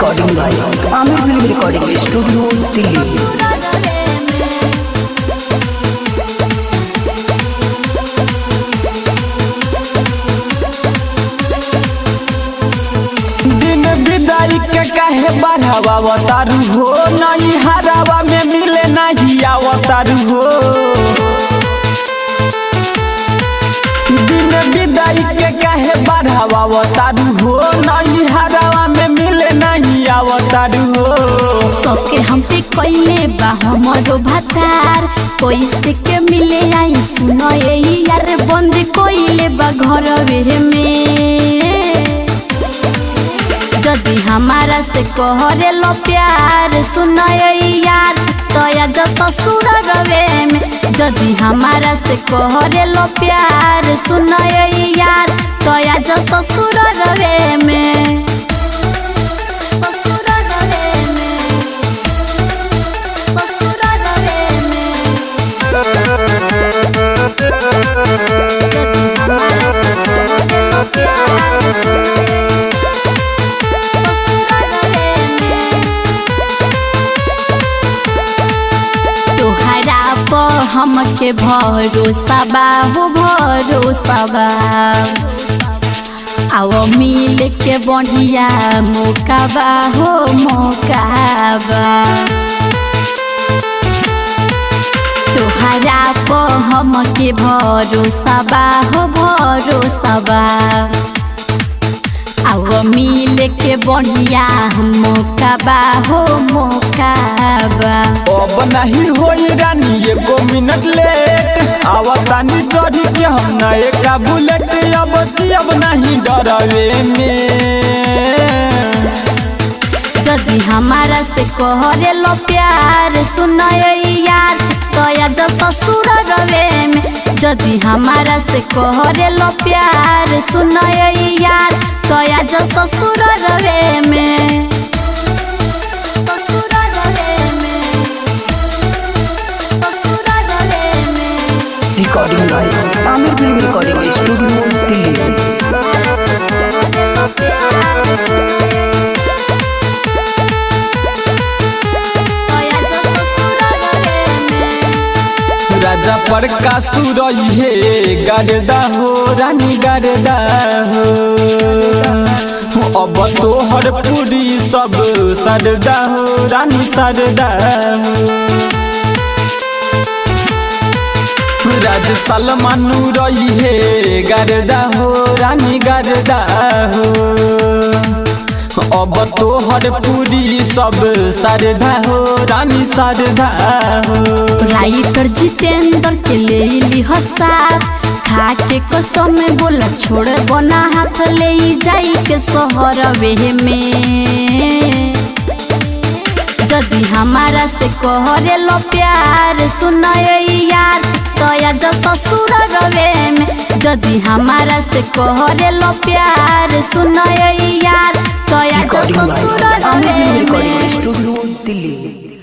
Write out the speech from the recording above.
Recording by Aamir film recording studio Delhi. विदाई के कहे बढ़ावा अवतारू हो नहीं हरावा में मिले नहीं अवतारू हो। दिन विदाई के कहे बढ़ावा अवतारू हो नहीं हरावा में मिले नहीं अवतारू हो। सबके हम पे कोइले बा हमरो भतार कैसे के मिले आई सुनो ये यार बंद कोइले बा घरवे में। जदी हमारा से कहरे लो प्यार सुनो ये यार तया जो ससुर रवे में। जदी हमारा से कहरे लो प्यार सुनो ये यार तया जो ससुर रवे में। हमके भरोसा बा हो भरोसा बा आओ मिल के बढ़िया मौका बा हो मौका बा। तोहरा को हमके भरोसा बा हो भरोसा बा आओ मिल के बढ़िया मौका बा हो मौका बा। अब नहीं होई रानी एगो मिनट लेट आवतानी चढ़ी के हम ना एक बुलेट अब नहीं डरवे में। जदी हमारा से कहरे लो प्यार सुनो यार तया जो ससुर रवे में। जदी हमारा से कहरे लो प्यार सुनो यार तया जो ससुर रवे में। Recording by Aamir film recording studio Delhi. राजा पर का सुरई है गरदा हो रानी गरदा हो। अब तो हर पूरी सब सरदा हो रानी सरदा हो। राज सलमान रही है गरदा हो रानी गरदा हो। अब तो हर पूरी सब सरदा हो रानी सरदा हो। राइटर जितेंद्र के ले ली हसा खा के कसम बोला छोड़ बना हाथ ले जाई के सोहरवे में। जदी हमारा से कहरे लो प्यार सुनो यार तया जो ससुर रवे में। जदी हमारा से कहरे लो प्यार सुनो यार तया जो ससुर रवे में। स्टूडियो दिल्ली।